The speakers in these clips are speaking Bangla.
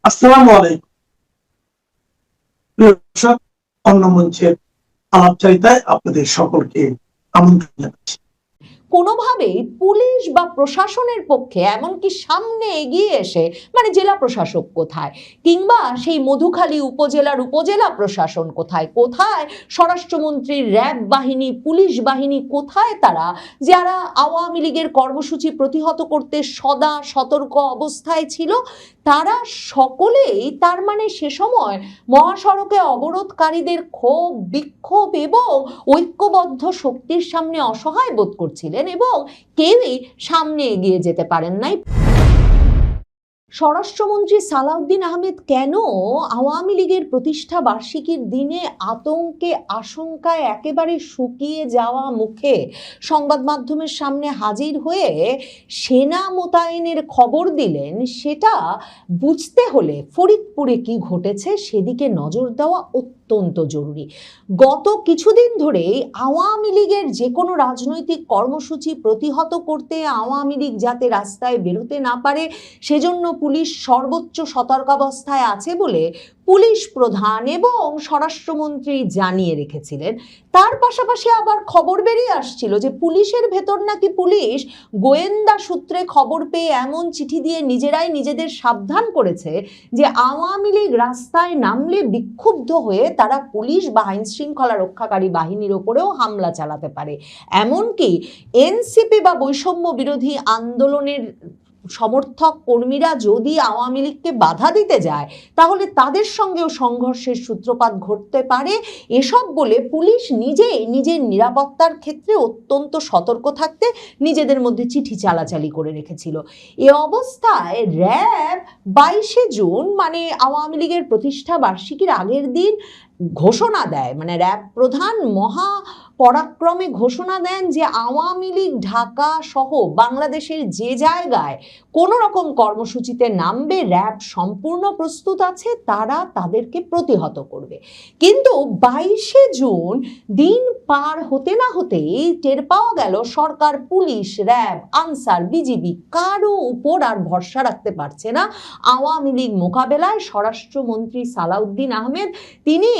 আসসালামু আলাইকুম প্রিয় দর্শক, অন্য মঞ্চের আলাপচারিতায় আপনাদের সকলকে আমন্ত্রণ জানাচ্ছি। কোনোভাবেই পুলিশ বা প্রশাসনের পক্ষে এমনকি সামনে এগিয়ে এসে জেলা প্রশাসক কোথায়, কিংবা সেই মধুখালী উপজেলার উপজেলা প্রশাসন কোথায়, কোথায় স্বরাষ্ট্রমন্ত্রীর র্যাব বাহিনী, পুলিশ বাহিনী কোথায়, তারা যারা আওয়ামী লীগের কর্মসূচি প্রতিহত করতে সদা সতর্ক অবস্থায় ছিল, তারা সকলেই তার সে সময় মহাসড়কে অবরোধকারীদের ক্ষোভ, বিক্ষোভ এবং ঐক্যবদ্ধ শক্তির সামনে অসহায় বোধ করছিলেন এবং কেউই সামনে এগিয়ে যেতে পারেন নাই। স্বরাষ্ট্রমন্ত্রী সালাউদ্দিন আহমেদ কেন আওয়ামী লীগের প্রতিষ্ঠা বার্ষিকীর দিনে আতঙ্কে আশঙ্কায় একেবারে শুকিয়ে যাওয়া মুখে সংবাদ মাধ্যমের সামনে হাজির হয়ে সেনা মোতায়েনের খবর দিলেন, সেটা বুঝতে হলে ফরিদপুরে কি ঘটেছে সেদিকে নজর দেওয়া অত্যন্ত জরুরি। গত কিছুদিন ধরেই আওয়ামী লীগের যে কোনো রাজনৈতিক কর্মসূচি প্রতিহত করতে আওয়ামী লীগ যাতে রাস্তায় বেরোতে না পারে সেজন্য পুলিশ সর্বোচ্চ সতর্কাবস্থায় আছে বলে পুলিশ প্রধান এবং স্বরাষ্ট্রমন্ত্রী জানিয়ে রেখেছিলেন। তার পাশাপাশি আবার খবর বেরিয়ে আসছিল যে পুলিশের ভেতর নাকি পুলিশ গোয়েন্দা সূত্রে খবর পেয়ে এমন চিঠি দিয়ে নিজেরাই নিজেদের সাবধান করেছে যে আওয়ামী লীগ রাস্তায় নামলে বিক্ষুব্ধ হয়ে তারা পুলিশ বা আইন শৃঙ্খলা রক্ষাকারী বাহিনীর ওপরেও হামলা চালাতে পারে। এমনকি এনসিপি বা বৈষম্য বিরোধী আন্দোলনের সমর্থক কর্মীরা যদি আওয়ামী লীগকে বাধা দিতে যায় তাহলে তাদের সঙ্গেও সংঘর্ষের সূত্রপাত ঘটতে পারে। এসব বলে পুলিশ নিজেই নিজের নিরাপত্তার ক্ষেত্রে অত্যন্ত সতর্ক থাকতে নিজেদের মধ্যে চিঠি চালাচালি করে রেখেছিল। এ অবস্থায় র্যাব 22শে জুন আওয়ামী লীগের প্রতিষ্ঠা বার্ষিকীর আগের দিন ঘোষণা দেয়, র্যাব প্রধান মহা পরাক্রমে ঘোষণা দেন যে আওয়ামী লীগ ঢাকা সহ বাংলাদেশের যে জায়গায় কোনো রকম কর্মসূচিতে নামবে র্যাব সম্পূর্ণ প্রস্তুত আছে, তারা তাদেরকে প্রতিহত করবে। কিন্তু 22শে জুন দিন পার হতে না হতেই টের পাওয়া গেল সরকার, পুলিশ, র্যাব, আনসার, বিজিবি কারো উপর আর ভরসা রাখতে পারছে না আওয়ামী লীগ মোকাবেলায়। স্বরাষ্ট্রমন্ত্রী সালাউদ্দিন আহমেদ তিনি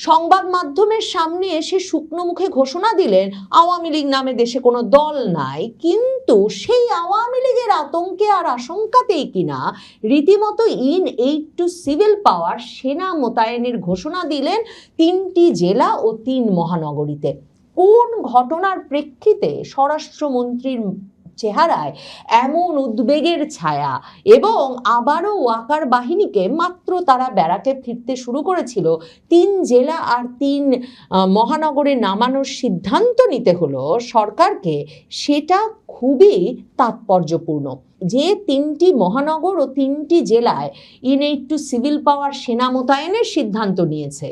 সংবাদ মাধ্যমের সামনে এসে শুকনো মুখে ঘোষণা দিলেন আওয়ামী লীগ নামে দেশে কোনো দল নাই, কিন্তু সেই আওয়ামী লীগের আতঙ্কে আর আশঙ্কাতেই কিনা রীতিমতো এইড টু সিভিল পাওয়ার সেনা মোতায়েনের ঘোষণা দিলেন 3টি জেলা ও 3 মহানগরীতে। কোন ঘটনার প্রেক্ষিতে স্বরাষ্ট্রমন্ত্রীর চেহারায় এমন উদ্বেগের ছায়া, এবং আবারও ওয়াকার বাহিনীকে মাত্র তারা ব্যারাকে ফিরতে শুরু করেছিল 3 জেলা আর 3 মহানগরে নামানোর সিদ্ধান্ত নিতে হলো সরকারকে, সেটা খুবই তাৎপর্যপূর্ণ। যে 3টি মহানগর ও 3টি জেলায় এইড টু সিভিল পাওয়ার সেনা মোতায়েনের সিদ্ধান্ত নিয়েছে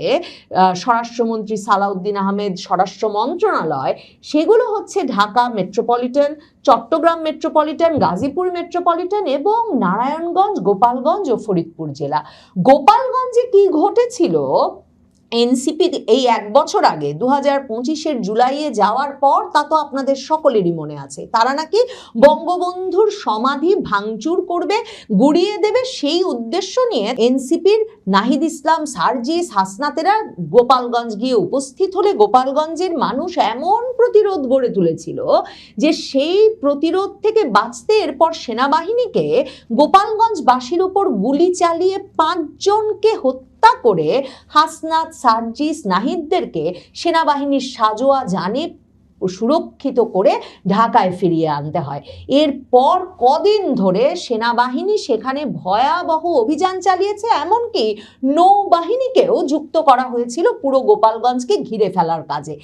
স্বরাষ্ট্রমন্ত্রী সালাউদ্দিন আহমেদ, স্বরাষ্ট্র মন্ত্রণালয়, সেগুলো হচ্ছে Dhaka metropolitan, Chattogram metropolitan, Gazipur metropolitan এবং নারায়ণগঞ্জ, গোপালগঞ্জ ও ফরিদপুর জেলা। গোপালগঞ্জে কি ঘটেছিল এনসিপি এই 1 বছর আগে 2025-এর জুলাইয়ে যাওয়ার পর তা তো আপনাদের সকলেরই মনে আছে। তারা নাকি বঙ্গবন্ধুর সমাধি ভাঙচুর করবে, গুড়িয়ে দেবে, সেই উদ্দেশ্য নিয়ে এনসিপির নাহিদ ইসলাম, সার্জিস, হাসনাতেরা গোপালগঞ্জ গিয়ে উপস্থিত হলে গোপালগঞ্জের মানুষ এমন প্রতিরোধ গড়ে তুলেছিল যে সেই প্রতিরোধ থেকে বাঁচতে এরপর সেনাবাহিনীকে গোপালগঞ্জবাসীর উপর গুলি চালিয়ে 5 জনকে হত্যা করে হাসনাত, সার্জিস, নাহিদদেরকে সেনাবাহিনীর সাজোয়া জানে সুরক্ষিত করে ঢাকায় ফিরিয়ে আনতে হয়। এরপর কদিন ধরে সেনাবাহিনী সেখানে ভয়াবহ অভিযান চালিয়েছে, এমনকি নৌবাহিনীকেও যুক্ত করা হয়েছিল পুরো গোপালগঞ্জকে ঘিরে ফেলার কাজে।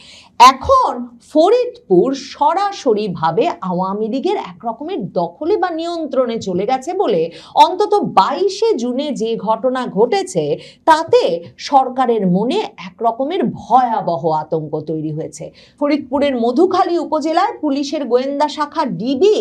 এখন ফরিদপুর সরাসরিভাবে আওয়ামী লীগের একরকমের দখলে বা নিয়ন্ত্রণে চলে গেছে বলে অন্তত 22শে জুনে যে ঘটনা ঘটেছে তাতে সরকারের মনে একরকমের ভয়াবহ আতঙ্ক তৈরি হয়েছে। ফরিদপুরের মধুখালী উপজেলায় পুলিশের গোয়েন্দা শাখা ডিবি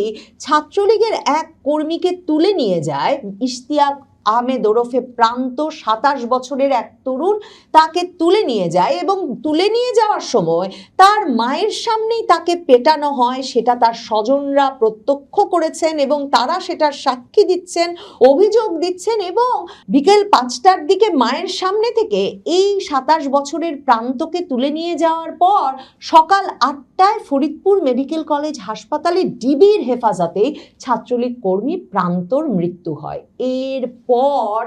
ছাত্রলীগের এক কর্মীকে তুলে নিয়ে যায় ইশতিয়াক আহমেদ ওরফে প্রান্ত 27 বছরের এক তরুণ তাকে তুলে নিয়ে যায় এবং তুলে নিয়ে যাওয়ার সময় তার মায়ের সামনেই তাকে পেটানো হয়, সেটা তার স্বজনরা প্রত্যক্ষ করেছেন এবং তারা সেটার সাক্ষী দিচ্ছেন, অভিযোগ দিচ্ছেন। এবং বিকেল 5টার দিকে মায়ের সামনে থেকে এই 27 বছরের প্রান্তকে তুলে নিয়ে যাওয়ার পর সকাল 8টায় ফরিদপুর মেডিকেল কলেজ হাসপাতালে ডিবির হেফাজতে ছাত্রলীগ কর্মী প্রান্তর মৃত্যু হয়। এরপর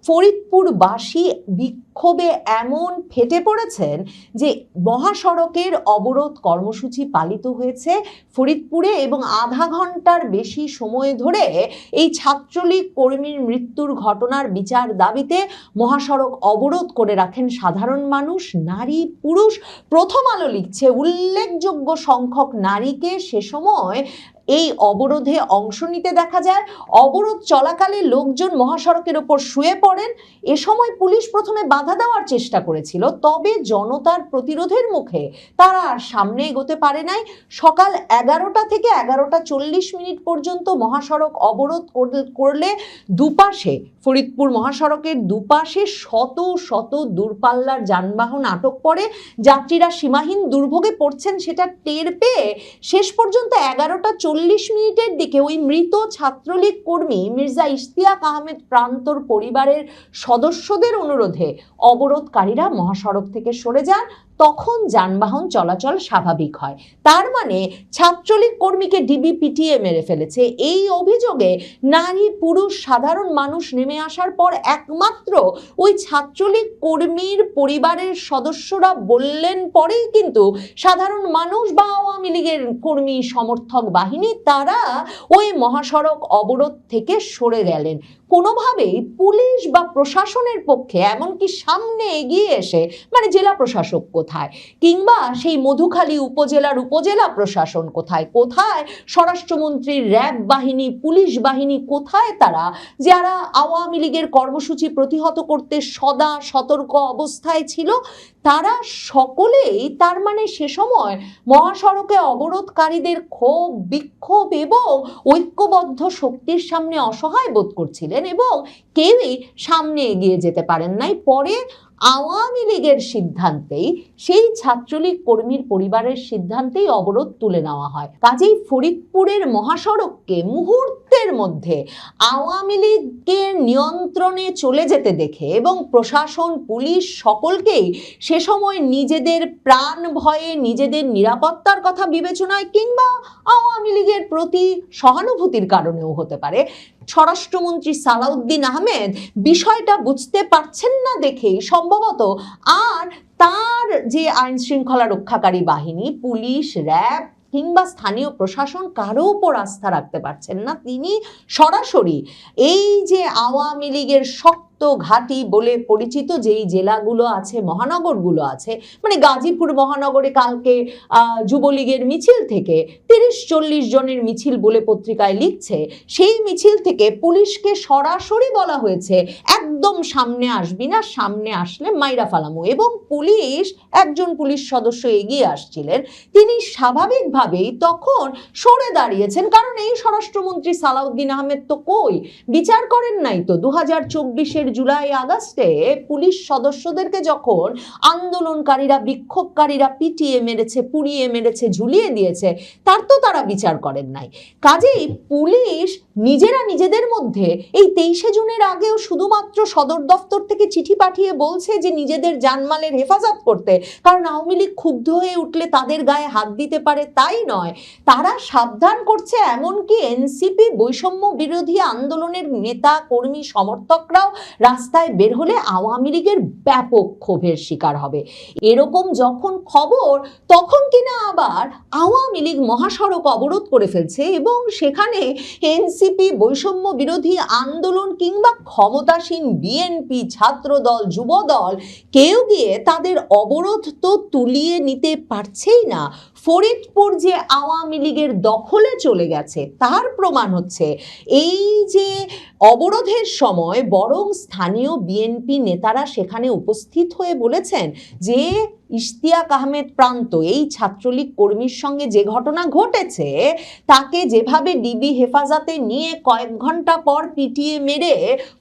ফরিদপুরবাসী বিক্ষোভে এমন ফেটে পড়েছেন যে মহাসড়কের অবরোধ কর্মসূচি পালিত হয়েছে ফরিদপুরে এবং আধা ঘন্টার বেশি সময় ধরে এই ছাত্রলীগ কর্মীর মৃত্যুর ঘটনার বিচার দাবিতে মহাসড়ক অবরোধ করে রাখেন সাধারণ মানুষ, নারী, পুরুষ। প্রথম আলো লিখছে উল্লেখযোগ্য সংখ্যক নারীকে সে সময় এই অবরোধে অংশ নিতে দেখা যায়। অবরোধ চলাকালে লোকজন মহাসড়কের ওপর শুয়ে পড়েন। এ সময় পুলিশ প্রথমে বাধা দেওয়ার চেষ্টা করেছিল, তবে জনতার প্রতিরোধের মুখে তারা আর সামনে এগোতে পারে নাই। সকাল 11টা থেকে 11টা 40 পর্যন্ত মহাসড়ক অবরোধ করলে দুপাশে ফরিদপুর মহাসড়কের দুপাশে শত শত দূরপাল্লার যানবাহন আটক পড়ে। যাত্রীরা সীমাহীন দুর্ভোগে পড়ছেন সেটা টের পেয়ে শেষ পর্যন্ত 11টা 40 দিকে ওই মৃত ছাত্রলীগ কর্মী মির্জা ইশতিয়াক আহমেদ প্রান্তর পরিবারের সদস্যদের অনুরোধে অবরোধকারীরা মহাসড়ক থেকে সরে যান। তখন যানবাহন চলাচল স্বাভাবিক হয়। তার মানে ছাত্রলীগ কর্মীকে ডিবি পিটিয়ে মেরে ফেলেছে। এই অভিযোগে নারী, পুরুষ, সাধারণ মানুষ নেমে আসার পর একমাত্র ওই ছাত্রলীগ কর্মীর পরিবারের সদস্যরা বললেন পরেই কিন্তু সাধারণ মানুষ বা আওয়ামী লীগের কর্মী সমর্থক বাহিনী তারা ওই মহাসড়ক অবরোধ থেকে সরে গেলেন। কোনোভাবেই পুলিশ বা প্রশাসনের পক্ষে, এমনকি সামনে এগিয়ে এসে মানে জেলা প্রশাসক কোথায়, কিংবা সেই মধুখালী উপজেলার উপজেলা প্রশাসন কোথায়, কোথায় স্বরাষ্ট্রমন্ত্রীর র্যাব বাহিনী, পুলিশ বাহিনী কোথায়, তারা যারা আওয়ামী লীগের কর্মসূচি প্রতিহত করতে সদা সতর্ক অবস্থায় ছিল, তারা সকলেই তার মানে সে সময় মহাসড়কে অবরোধকারীদের ক্ষোভ, বিক্ষোভ এবং ঐক্যবদ্ধ শক্তির সামনে অসহায় বোধ করছিলেন এবং কেউই সামনে এগিয়ে যেতে পারেন নাই। পরে আওয়ামী লীগের সিদ্ধান্তেই, সেই ছাত্রলীগ কর্মীর পরিবারের সিদ্ধান্তেই অবরোধ তুলে নেওয়া হয়। কাজেই ফরিদপুরের মহাসড়ককে মুহূর্তের মধ্যে আওয়ামী লীগের নিয়ন্ত্রণে চলে যেতে দেখে এবং প্রশাসন, পুলিশ সকলকেই সে সময় নিজেদের প্রাণ ভয়ে, নিজেদের নিরাপত্তার কথা বিবেচনায় কিংবা আওয়ামী লীগের প্রতি সহানুভূতির কারণেও হতে পারে, স্বরাষ্ট্রমন্ত্রী সালাউদ্দিন আহমেদ বিষয়টা বুঝতে পারছেন না দেখেই সম্ভবত আর তার যে আইন শৃঙ্খলা রক্ষাকারী বাহিনী, পুলিশ, র্যাব কিংবা স্থানীয় প্রশাসন কারো উপর আস্থা রাখতে পারছেন না। তিনি সরাসরি এই যে আওয়ামী লীগের শক্ত ঘাঁটি বলে পরিচিত যেই জেলাগুলো আছে, মহানগরগুলো আছে, মানে গাজীপুর মহানগরে কালকে যুবলীগের মিছিল থেকে 30-40 জনের মিছিল বলে পত্রিকায় লিখছে, সেই মিছিল থেকে পুলিশকে সরাসরি বলা হয়েছে একদম সামনে আসবি না, সামনে আসলে মাইরা ফালামু। এবং পুলিশ, একজন পুলিশ সদস্য এগিয়ে আসছিলেন, তিনি স্বাভাবিকভাবেই তখন সরে দাঁড়িয়েছেন, কারণ এই স্বরাষ্ট্রমন্ত্রী সালাউদ্দিন আহমেদ তো কই বিচার করেন নাই তো 2024-এর জুলাই আগস্টে পুলিশ সদস্যদেরকে যখন আন্দোলনকারীরা, বিক্ষোভকারীরা পিটিয়ে মেরেছে, পুড়িয়ে মেরেছে, ঝুলিয়ে দিয়েছে, তার তো তারা বিচার করেন নাই। কাজেই পুলিশ নিজেরা নিজেদের মধ্যে এই 23শে জুনের আগেও শুধুমাত্র সদর দফতর থেকে চিঠি পাঠিয়ে বলছে যে নিজেদের জানমালের হেফাজত করতে, কারণ আওয়ামী লীগ ক্ষুব্ধ হয়ে উঠলে তাদের গায়ে হাত দিতে পারে, তাই নয়, তারা সাবধান করছে এমনকি এনসিপি বৈষম্য বিরোধী আন্দোলনের নেতা, কর্মী, সমর্থকরাও রাস্তায় বের হলে আওয়ামী লীগের ব্যাপক ক্ষোভের শিকার হবে। এরকম যখন খবর, তখন কিনা আবার আওয়ামী লীগ মহাসড়ক অবরোধ করে ফেলছে এবং সেখানে এনসিপি, বৈষম্য বিরোধী আন্দোলন কিংবা ক্ষমতাসীন বিএনপি, ছাত্রদল, যুবদল কেউ গিয়ে তাদের অবরোধ তো তুলিয়ে নিতে পারছেই না। ফরিদপুর যে আওয়ামী লীগের দখলে চলে গেছে তার প্রমাণ হচ্ছে এই যে অবরোধের সময় বরং স্থানীয় বিএনপি নেতারা সেখানে উপস্থিত হয়ে বলেছেন যে ইশতিয়াক আহমেদ প্রান্ত এই ছাত্রলীগ কর্মীর সঙ্গে যে ঘটনা ঘটেছে তাকে যেভাবে ডিবি হেফাজতে নিয়ে কয়েক ঘন্টা পর পিটিয়ে মেরে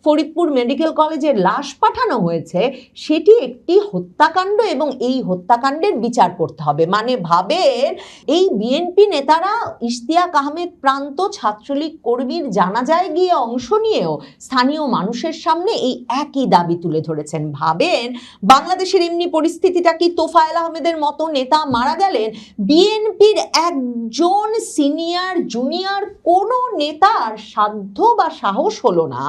ফরিদপুর মেডিকেল কলেজের লাশ পাঠানো হয়েছে সেটি একটি হত্যাকাণ্ড এবং এই হত্যাকাণ্ডের বিচার করতে হবে। মানে ভাবেন এই বিএনপি নেতারা ইশতিয়াক আহমেদ প্রান্ত ছাত্রলীগ কর্মীর জানাজায় গিয়ে অংশ নিয়েও স্থানীয় মানুষের সামনে এই একই দাবি তুলে ধরেছেন। ভাবেন বাংলাদেশের এমনি পরিস্থিতিটা কি, তোফায়েল আহমেদের মতো নেতা মারা গেলেন, বিএনপির একজন সিনিয়র জুনিয়র কোনো নেতার সাধ্য বা সাহস হলো না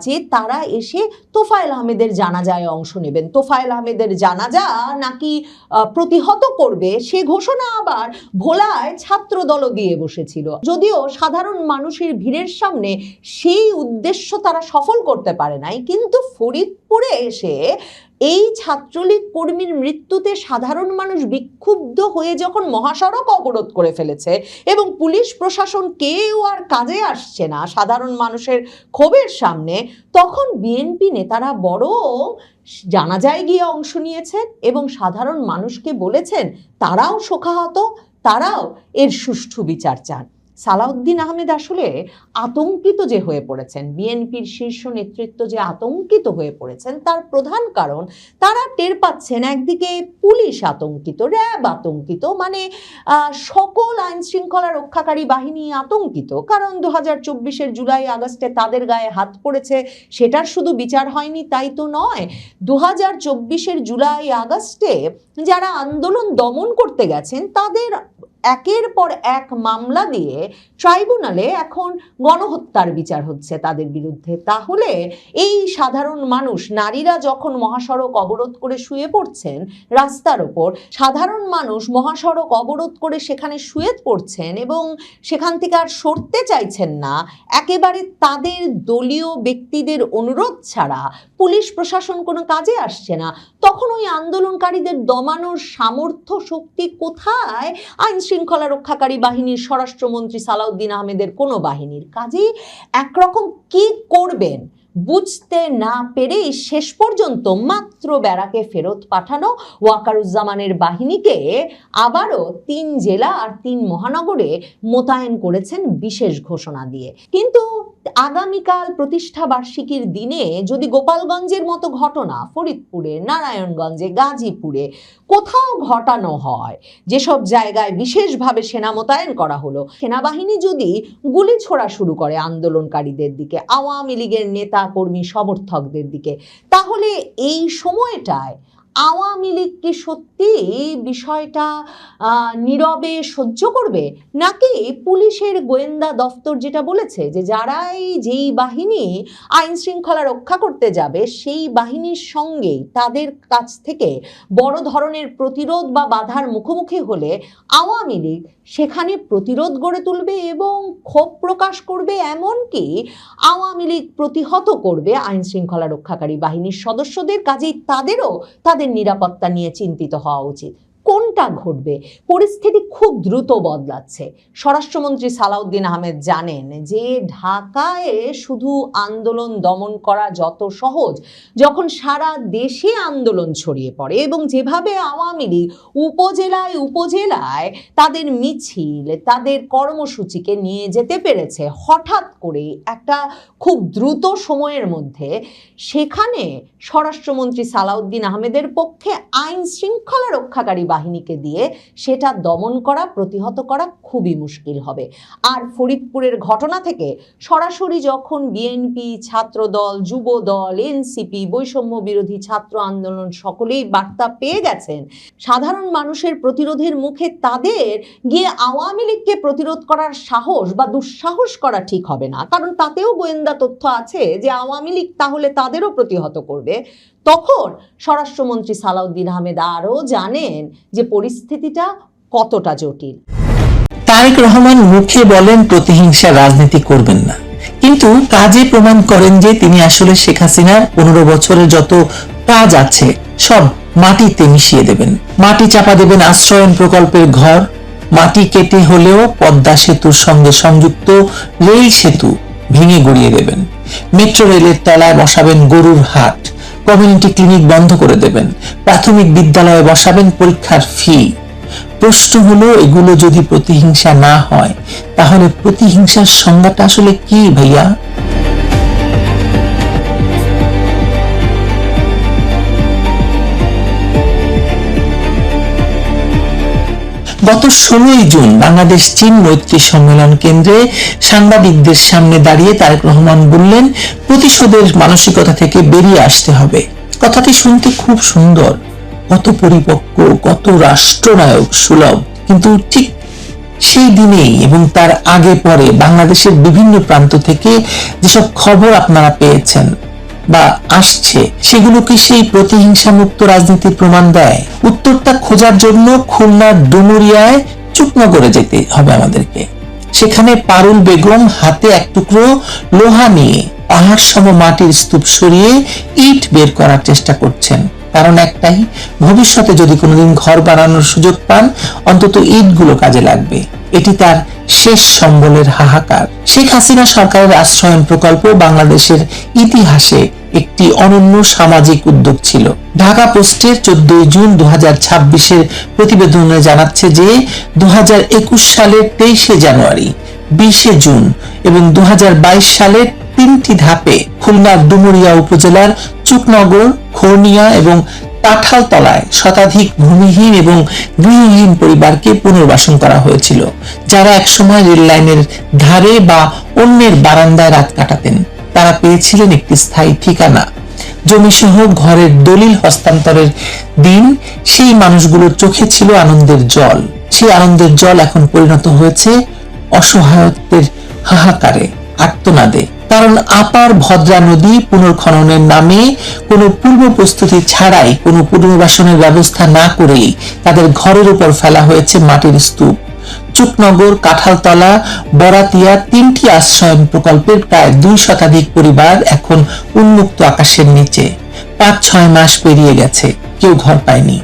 যে তারা এসে তোফায়েল আহমেদের জানাজায় অংশ নেবেন, তোফায়েল আহমেদের জানাজা নাকি প্রতিহত করবে সে ঘোষণা আবার ভোলায় ছাত্রদলও দিয়ে বসেছিল। যদিও সাধারণ মানুষের ভিড়ের সামনে সেই উদ্দেশ্য তারা সফল করতে পারে নাই, কিন্তু ফরিদপুরে এসে এই ছাত্রলীগ কর্মীর মৃত্যুতে সাধারণ মানুষ বিক্ষুব্ধ হয়ে যখন মহাসড়ক অবরোধ করে ফেলেছে এবং পুলিশ প্রশাসন কেউ আর কাজে আসছে না সাধারণ মানুষের ক্ষোভের সামনে, তখন বিএনপি নেতারা বরং জানাজায় গিয়ে অংশ নিয়েছেন এবং সাধারণ মানুষকে বলেছেন তারাও শোকাহত, তারাও এর সুষ্ঠু বিচার চান। সালাউদ্দিন আহমেদ আসলে আতঙ্কিত যে হয়ে পড়েছেন, বিএনপির শীর্ষ নেতৃত্ব যে আতঙ্কিত হয়ে পড়েছেন তার প্রধান কারণ তারা টের পাচ্ছেন একদিকে পুলিশ আতঙ্কিত, র্যাব আতঙ্কিত, মানে সকল আইন শৃঙ্খলা রক্ষাকারী বাহিনী আতঙ্কিত, কারণ 2024-এর জুলাই আগস্টে তাদের গায়ে হাত পড়েছে সেটার শুধু বিচার হয়নি তাই তো নয়, 2024-এর জুলাই আগস্টে যারা আন্দোলন দমন করতে গেছেন তাদের একের পর এক মামলা দিয়ে ট্রাইব্যুনালে এখন গণহত্যার বিচার হচ্ছে তাদের বিরুদ্ধে। তাহলে এই সাধারণ মানুষ, নারীরা যখন মহাসড়ক অবরোধ করে শুয়ে পড়ছেন রাস্তার ওপর, সাধারণ মানুষ মহাসড়ক অবরোধ করে সেখানে শুয়ে পড়ছেন এবং সেখান থেকে আর সরতে চাইছেন না, একেবারে তাদের দলীয় ব্যক্তিদের অনুরোধ ছাড়া পুলিশ প্রশাসন কোনো কাজে আসছে না, তখন ওই আন্দোলনকারীদের দমানোর সামর্থ্য শক্তি কোথায় আইন শৃঙ্খলা রক্ষাকারী বাহিনীর, স্বরাষ্ট্রমন্ত্রী সালাউদ্দিন আহমেদের কোনো বাহিনীর? কাজেই একরকম কি করবেন বুঝতে না পেরেই শেষ পর্যন্ত মাত্র ব্যারাকে ফেরত পাঠানো ওয়াকারুজ্জামানের বাহিনীকে আবারও 3 জেলা আর 3 মহানগরে মোতায়েন করেছেন বিশেষ ঘোষণা দিয়ে। কিন্তু আগামীকাল প্রতিষ্ঠা বার্ষিকীর দিনে যদি গোপালগঞ্জের মতো ঘটনা ফরিদপুরে, নারায়ণগঞ্জে, গাজীপুরে কোথাও ঘটানো হয়, যেসব জায়গায় বিশেষভাবে সেনা মোতায়েন করা হলো, সেনাবাহিনী যদি গুলি ছোড়া শুরু করে আন্দোলনকারীদের দিকে, আওয়ামী লীগের নেতা কর্মী সমর্থকদের দিকে, তাহলে এই সময়টায় আওয়ামী লীগ কি সত্যি বিষয়টা নীরবে সহ্য করবে, নাকি পুলিশের গোয়েন্দা দপ্তর যেটা বলেছে যে যারাই যেই বাহিনী আইন শৃঙ্খলা রক্ষা করতে যাবে সেই বাহিনীর সঙ্গেই তাদের কাছ থেকে বড় ধরনের প্রতিরোধ বা বাধার মুখোমুখি হলে আওয়ামী লীগ সেখানে প্রতিরোধ গড়ে তুলবে এবং ক্ষোভ প্রকাশ করবে, এমনকি আওয়ামী লীগ প্রতিহত করবে আইন শৃঙ্খলা রক্ষাকারী বাহিনীর সদস্যদের? কাজেই তাদেরও তাদের নিরাপত্তা নিয়ে চিন্তিত হওয়া উচিত। কোনটা ঘটবে? পরিস্থিতি খুব দ্রুত বদলাচ্ছে। স্বরাষ্ট্রমন্ত্রী সালাউদ্দিন আহমেদ জানেন যে ঢাকায় শুধু আন্দোলন দমন করা যত সহজ, যখন সারা দেশে আন্দোলন ছড়িয়ে পড়ে এবং যেভাবে আওয়ামী লীগ উপজেলায় উপজেলায় তাদের মিছিল, তাদের কর্মসূচিকে নিয়ে যেতে পেরেছে হঠাৎ করে একটা খুব দ্রুত সময়ের মধ্যে, সেখানে স্বরাষ্ট্রমন্ত্রী সালাউদ্দিন আহমেদের পক্ষে আইন শৃঙ্খলা রক্ষাকারী বাহিনীকে দিয়ে সেটা দমন করা, প্রতিহত করা খুবই মুশকিল হবে। আর ফরিদপুরের ঘটনা থেকে সরাসরি যখন বিএনপি, ছাত্রদল, যুবদল, এনসিপি, বৈষম্য বিরোধী ছাত্র আন্দোলন সকলেই বার্তা পেয়ে গেছেন, সাধারণ মানুষের প্রতিরোধের মুখে তাদের গিয়ে আওয়ামী লীগকে প্রতিরোধ করার সাহস বা দুঃসাহস করা ঠিক হবে না, কারণ তাতেও গোয়েন্দা তথ্য আছে যে আওয়ামী লীগ তাহলে তাদেরও প্রতিহত করবে। তখন স্বরাষ্ট্রমন্ত্রী সালাউদ্দিন আহমেদ আরও জানেন যে পরিস্থিতিটা কতটা জটিল। তারেক রহমান মুখে বলেন প্রতিহিংসা রাজনীতি করবেন না, কিন্তু কাজে প্রমাণ করেন যে তিনি আসলে শেখ হাসিনার 15 বছরের যত কাজ আছে সব মাটিতে মিশিয়ে দেবেন। মাটি চাপা দেবেন আশ্রয়ন প্রকল্পের ঘর, মাটি কেটে হলেও পদ্মা সেতুর সঙ্গে সংযুক্ত রেল সেতু ভেঙে গড়িয়ে দেবেন। মেট্রো রেলের তলায় বসাবেন গরুর হাট, কমিউনিটি ক্লিনিক বন্ধ করে দেবেন। প্রাথমিক বিদ্যালয়ে বসাবেন পরীক্ষার ফি। প্রশ্ন হলো, এগুলো যদি প্রতিহিংসা না হয় তাহলে প্রতিহিংসার সংজ্ঞাটা আসলে কি ভাইয়া? গত 16ই জুন বাংলাদেশ চীন মৈত্রী সম্মেলন কেন্দ্রে সাংবাদিকদের সামনে দাঁড়িয়ে তারেক রহমান বললেন, প্রতিশোধের মানসিকতা থেকে বেরিয়ে আসতে হবে। কথাটি শুনতে খুব সুন্দর, কত পরিপক্ক, কত রাষ্ট্রনায়ক সুলভ। কিন্তু ঠিক সেই দিনেই এবং তার আগে পরে বাংলাদেশের বিভিন্ন প্রান্ত থেকে যেসব খবর আপনারা পেয়েছেন বা আসছে, সেগুলো কি সেই প্রতিহিংসা মুক্ত রাজনীতির প্রমাণ দেয়? উত্তরটা খোঁজার জন্য খুলনার ডুমুরিয়ায় চুকনগরে যেতে হবে আমাদেরকে। সেখানে পারুল বেগম হাতে এক টুকরো লোহা নিয়ে পাহাড় সম মাটির স্তূপ সরিয়ে ইট বের করার চেষ্টা করছেন। কারণ একটাই, ভবিষ্যতে যদি কোনোদিন ঘর বানানোর সুযোগ পান, অন্তত ইটগুলো কাজে লাগবে। এটি তার শেষ সম্বলের হাহাকার। শেখ হাসিনা সরকারের আশ্রয়ন প্রকল্প বাংলাদেশের ইতিহাসে একটি অনন্য সামাজিক উদ্যোগ ছিল। ঢাকা পোস্টের 14 জুন 2026-এর প্রতিবেদনে জানাচ্ছে যে 2021 সালের 23 জানুয়ারি, 20 জুন এবং 2022 সালের 3টি ধাপে খুলনার ডুমুরিয়া উপজেলার চুকনগর, খোরনিয়া এবং কাঁঠালতলায় শতাধিক ভূমিহীন এবং গৃহহীন পরিবারকে পুনর্বাসন করা হয়েছিল, যারা একসময় রেল লাইনের ধারে বা অন্যের বারান্দায় রাত কাটাতেন। তারা পেয়েছিলেন একটি স্থায়ী ঠিকানা। জমিসহ ঘরের দলিল হস্তান্তরের দিন সেই মানুষগুলোর চোখে ছিল আনন্দের জল। সেই আনন্দের জল এখন পরিণত হয়েছে অসহায়ত্বের হাহাকারে, আর্তনাদে। কারণ আপার ভদ্রা নদী পুনর্খননের নামে কোনো পূর্ব প্রস্তুতি ছাড়াই, কোনো পুনর্বাসনের ব্যবস্থা না করেই তাদের ঘরের উপর ফেলা হয়েছে মাটির স্তূপ। চুকনগর, কাঁঠালতলা, বরাতিয়া 3টি আশ্রয়ন প্রকল্পের প্রায় 2 শতাধিক পরিবার এখন উন্মুক্ত আকাশের নিচে। 5-6 মাস পেরিয়ে গেছে, কেউ ঘর পায়নি।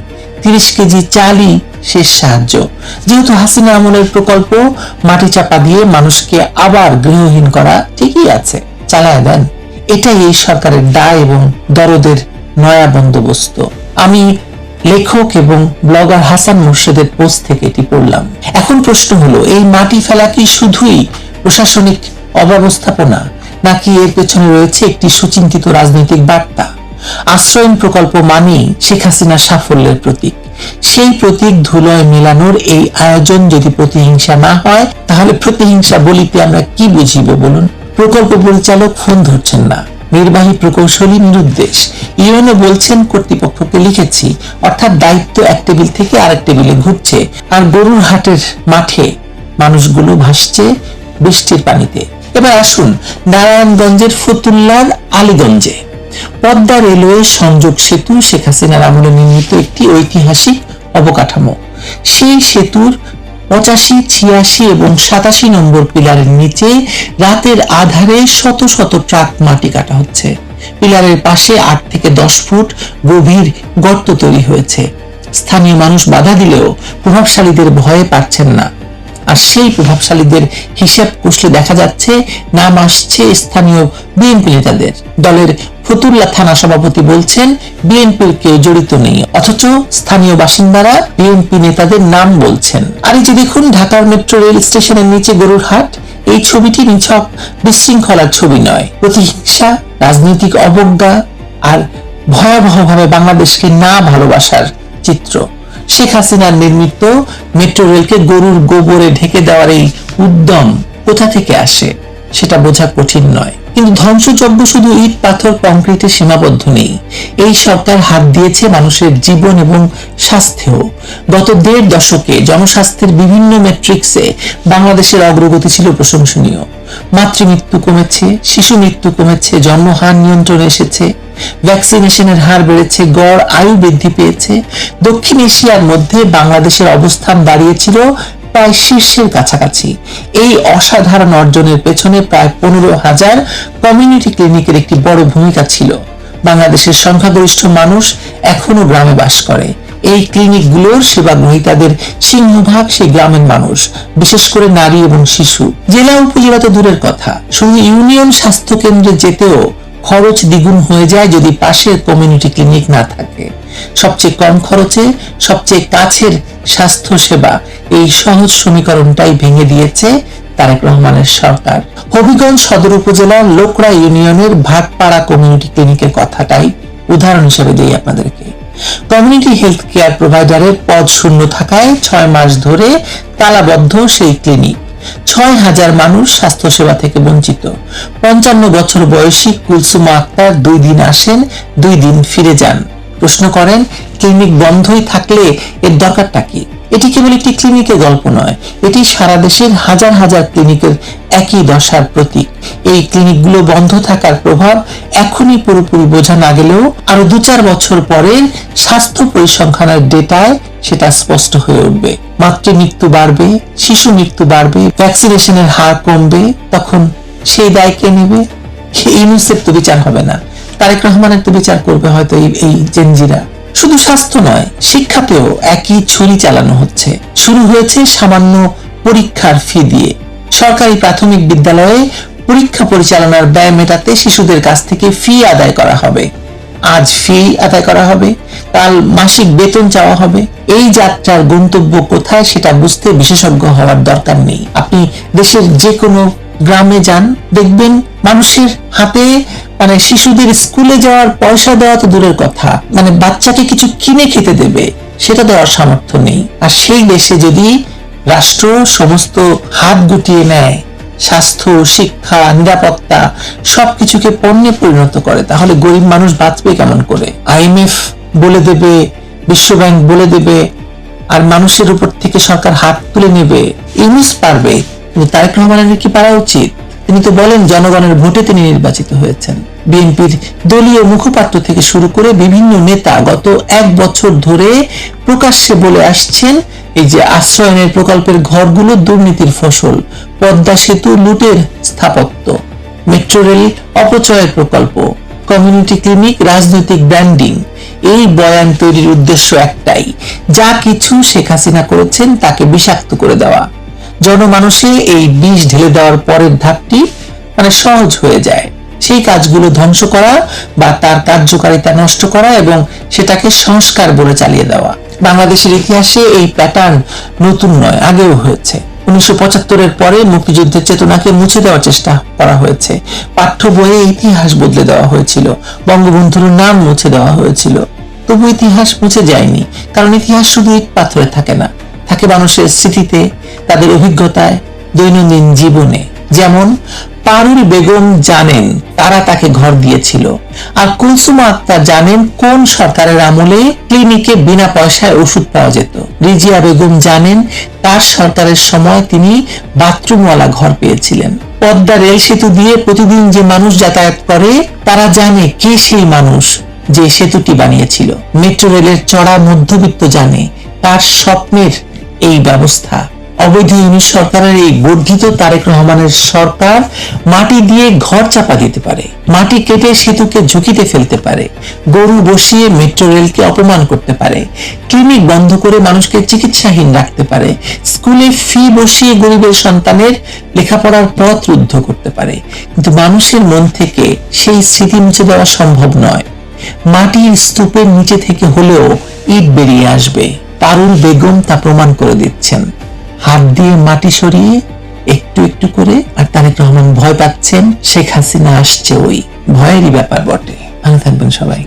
30 কেজি চালই শেষ সাহায্য। যেহেতু হাসিনা আমলের প্রকল্প মাটি চাপা দিয়ে মানুষকে আবার গৃহহীন করা ঠিকই আছে, চালায় দেন। এটাই এই সরকারের দায় এবং দরদের নয়া বন্দোবস্ত। আমি লেখক এবং ব্লগার হাসান মুর্শেদের পোস্ট থেকে এটি পড়লাম। এখন প্রশ্ন হলো, এই মাটি ফেলা কি শুধুই প্রশাসনিক অব্যবস্থাপনা, নাকি এর পেছনে রয়েছে একটি সুচিন্তিত রাজনৈতিক বার্তা? আশ্রয়ন প্রকল্প মানেই শেখ হাসিনার সাফল্যের প্রতীক। সেই প্রতীক ধুলোয় মেলানোর এই আয়োজন যদি প্রতিহিংসা না হয়, তাহলে প্রতিহিংসা বলিতে আমরা কি বুঝিব বলুন? প্রকল্প পরিচালক ফোন ধরছেন না, নির্বাহী প্রকৌশলী নিরুদ্দেশ। ইউএনও বলছেন কর্তৃপক্ষকে লিখেছি, অর্থাৎ দায়িত্ব এক টেবিল থেকে আরেক টেবিলে ঘুরছে। আর গরুর হাটের মাঠে মানুষগুলো ভাসছে বৃষ্টির পানিতে। এবার আসুন নারায়ণগঞ্জের ফতুল্লার আলীগঞ্জে। পদ্মা রেলওয়ে সংযোগ সেতু শেখ হাসিনার আমলে নির্মিত একটি ঐতিহাসিক অবকাঠামো। সেই সেতুর 85, 86 এবং 87 নম্বর পিলারের নিচে রাতের আধারে শত শত ট্রাক মাটি কাটা হচ্ছে। পিলারের পাশে 8 থেকে 10 ফুট গভীর গর্ত তৈরি হয়েছে। স্থানীয় মানুষ বাধা দিলেও প্রভাবশালীদের ভয়ে পারছেন না। আর সেই প্রভাবশালীদের হিসাব কষলে দেখা যাচ্ছে নাম আসছে স্থানীয় বিএনপি নেতাদের। দলের ফতুল্লা থানা সভাপতি বলছেন বিএনপির কেউ জড়িত নেই, অথচ স্থানীয় বাসিন্দারা বিএনপি নেতাদের নাম বলছেন। আর এই যে দেখুন, ঢাকার মেট্রো রেল স্টেশনের নিচে গরুর হাট। এই ছবিটি নিছক বিশৃঙ্খলার ছবি নয়, প্রতিহিংসা, রাজনৈতিক অবজ্ঞা আর ভয়াবহভাবে বাংলাদেশকে না ভালোবাসার চিত্র। শেখ হাসিনার নির্মিত মেট্রো রেলকে গরুর গোবরে ঢেকে দেওয়ার এই উদ্যম কোথা থেকে আসে সেটা বোঝা কঠিন নয়। কিন্তু ধ্বংসযজ্ঞ শুধু ইট, পাথর, কংক্রিটে সীমাবদ্ধ নেই। এই সরকার হাত দিয়েছে মানুষের জীবন এবং স্বাস্থ্যেও। গত 1.5 দশকে জনস্বাস্থ্যের বিভিন্ন ম্যাট্রিক্সে বাংলাদেশের অগ্রগতি ছিল প্রশংসনীয়। মাতৃমৃত্যু কমেছে, শিশু মৃত্যু কমেছে, জন্মহার নিয়ন্ত্রণে এসেছে, ভ্যাকসিনেশনের হার বেড়েছে, গড় আয়ু বৃদ্ধি পেয়েছে। দক্ষিণ এশিয়ার মধ্যে বাংলাদেশের অবস্থান দাঁড়িয়েছিল প্রায় শীর্ষের কাছাকাছি। এই অসাধারণ অর্জনের পেছনে প্রায় 15,000 কমিউনিটি ক্লিনিকের একটি বড় ভূমিকা ছিল। বাংলাদেশের সংখ্যাগরিষ্ঠ মানুষ এখনো গ্রামে বাস করে। এই ক্লিনিকগুলোর সেবা গ্রহীতাদের সিংহভাগ সেই গ্রামের মানুষ, বিশেষ করে নারী এবং শিশু। জেলা উপজেলা তো দূরের কথা, শুধু ইউনিয়ন স্বাস্থ্য কেন্দ্রে যেতেও খরচ দ্বিগুণ হয়ে যায় যদি পাশের কমিউনিটি ক্লিনিক না থাকে। সবচেয়ে কম খরচে সবচেয়ে কাছের স্বাস্থ্য সেবা, এই সহজ সমীকরণটাই ভেঙে দিয়েছে তারেক রহমানের সরকার। হবিগঞ্জ সদর উপজেলার লোকরা ইউনিয়নের ভাটপাড়া কমিউনিটি ক্লিনিকের কথাটাই উদাহরণ হিসেবে দিই আপনাদেরকে। কমিউনিটি হেলথ কেয়ার প্রোভাইডারের পদ শূন্য থাকায় 6 মাস ধরে তালাবদ্ধ সেই ক্লিনিক। 6,000 মানুষ স্বাস্থ্য সেবা থেকে বঞ্চিত। 55 বছর বয়সী কুলসুমা আক্তার 2 দিন আসেন, 2 দিন ফিরে যান। প্রশ্ন করেন, ক্লিনিক বন্ধই থাকলে এর দরকারটা কি? এটি কেবল একটি ক্লিনিকের গল্প নয়, এটি সারা দেশের হাজার হাজার ক্লিনিকের একই দশার প্রতীক। এই ক্লিনিকগুলো বন্ধ থাকার প্রভাব এখনই পুরোপুরি বোঝা না গেলেও আরো 2-4 বছর পরে স্বাস্থ্য পরিসংখ্যানের ডেটায় সেটা স্পষ্ট হয়ে উঠবে। মাতৃ মৃত্যু বাড়বে, শিশু মৃত্যু বাড়বে, ভ্যাকসিনেশনের হার কমবে, তখন সেই দায় কে নেবে? ইউনিসেফ তো বিচার হবে না, তারেক রহমানের তো বিচার করবে হয়তো এই জেনজিরা। শুধু স্বাস্থ্য নয়, শিক্ষাতেও একই ছুরি চালানো হচ্ছে। শুরু হয়েছে সামান্য পরীক্ষার ফি দিয়ে। সরকারি প্রাথমিক বিদ্যালয়ে পরীক্ষা পরিচালনার ব্যয় মেটাতে শিশুদের কাছ থেকে ফি আদায় করা হবে। আজ ফি আদায় করা হবে, কাল মাসিক বেতন চাওয়া হবে। এই যাত্রার গন্তব্য কোথায় সেটা বুঝতে বিশেষজ্ঞ হওয়ার দরকার নেই। আপনি দেশের যে কোনো গ্রামে যান, দেখবেন মানুষের হাতে শিশুদের স্কুলে যাওয়ার পয়সা দেওয়া তো দূরের কথা, বাচ্চাকে কিছু কিনে খেতে দেবে সেটা দেওয়ার সামর্থ্য নেই। আর সেই দেশে যদি রাষ্ট্র সমস্ত হাত গুটিয়ে নেয়, স্বাস্থ্য, শিক্ষা, নিরাপত্তা সবকিছুকে পণ্যে পরিণত করে, তাহলে গরিব মানুষ বাঁচবে কেমন করে? IMF বলে দেবে, বিশ্ব ব্যাংক বলে দেবে, আর মানুষের উপর থেকে সরকার হাত তুলে নেবে। ইউনূস পারবে, কিন্তু তারেক রহমানের কি পারা উচিত? তিনি তো বলেন জনগণের ভোটে তিনি নির্বাচিত হয়েছেন। বিএনপির দলীয় মুখপাত্র থেকে শুরু করে বিভিন্ন নেতা গত 1 বছর ধরে প্রকাশ্যে বলে আসছেন এই যে আশ্রয়নের প্রকল্পের ঘরগুলো দুর্নীতির ফসল, পদ্মা সেতু লুটের স্থাপত্য, মেট্রো রেল অপচয়ের প্রকল্প, কমিউনিটি ক্লিনিক রাজনৈতিক ব্র্যান্ডিং। এই বয়ান তৈরির উদ্দেশ্য একটাই, যা কিছু শেখ হাসিনা করেছেন তাকে বিষাক্ত করে দেওয়া। জনমানসে এই বিষ ঢেলে দেওয়ার পরের ধাপটি সহজ হয়ে যায়, সেই কাজগুলো ধ্বংস করা বা তার কার্যকারিতা নষ্ট করা এবং সেটাকে সংস্কার বলে চালিয়ে দেওয়া। বাংলাদেশের ইতিহাসে এই প্যাটার্ন নতুন নয়, আগেও হয়েছে। 1975-এর পরে মুক্তিযুদ্ধের চেতনাকে মুছে দেওয়ার চেষ্টা করা হয়েছে, পাঠ্য বইয়ে ইতিহাস বদলে দেওয়া হয়েছিল, বঙ্গবন্ধুর নাম মুছে দেওয়া হয়েছিল। তবু ইতিহাস মুছে যায়নি, কারণ ইতিহাস শুধু ইট পাথরে থাকে না, থাকে মানুষের স্মৃতিতে, তাদের অভিজ্ঞতায়, দৈনন্দিন জীবনে। যেমন পারুল বেগম জানেন তারা তাকে ঘর দিয়েছিল, আর কুলসুমা আক্তার জানেন কোন সরকারের আমলে ক্লিনিকে বিনা পয়সায় ওষুধ পাওয়া যেত। রিজিয়া বেগম জানেন তার সরকারের সময় তিনি বাথরুমওয়ালা ঘর পেয়েছিলেন। পদ্মা রেল সেতু দিয়ে প্রতিদিন যে মানুষ যাতায়াত করে তারা জানে কে সেই মানুষ যে সেতুটি বানিয়েছিল। মেট্রো রেলের চড়া মধ্যবিত্ত জানে তার স্বপ্নের এই ব্যবস্থা। অবৈধ ইউনিট সরকারের এই বর্ধিত তারেক রহমানের সরকার মাটি দিয়ে ঘর চাপা দিতে পারে, মাটি কেটে সেতুকে ঝুঁকিতে ফেলতে পারে, গরু বসিয়ে মেট্রো রেলকে অপমান করতে পারে, ক্লিনিক বন্ধ করে মানুষকে চিকিৎসাহীন রাখতে পারে, স্কুলে ফি বসিয়ে গরিবের সন্তানের লেখাপড়ার পথ রুদ্ধ করতে পারে। কিন্তু মানুষের মন থেকে সেই স্মৃতি মুছে দেওয়া সম্ভব নয়। মাটির স্তূপের নিচে থেকে হলেও ইট বেরিয়ে আসবে। পারুল বেগম তা প্রমাণ করে দিচ্ছেন, হাত দিয়ে মাটি সরিয়ে একটু একটু করে। আর তারেক রহমান ভয় পাচ্ছেন, শেখ হাসিনা আসছে, ওই ভয়েরই ব্যাপার বটে। ভালো থাকবেন সবাই।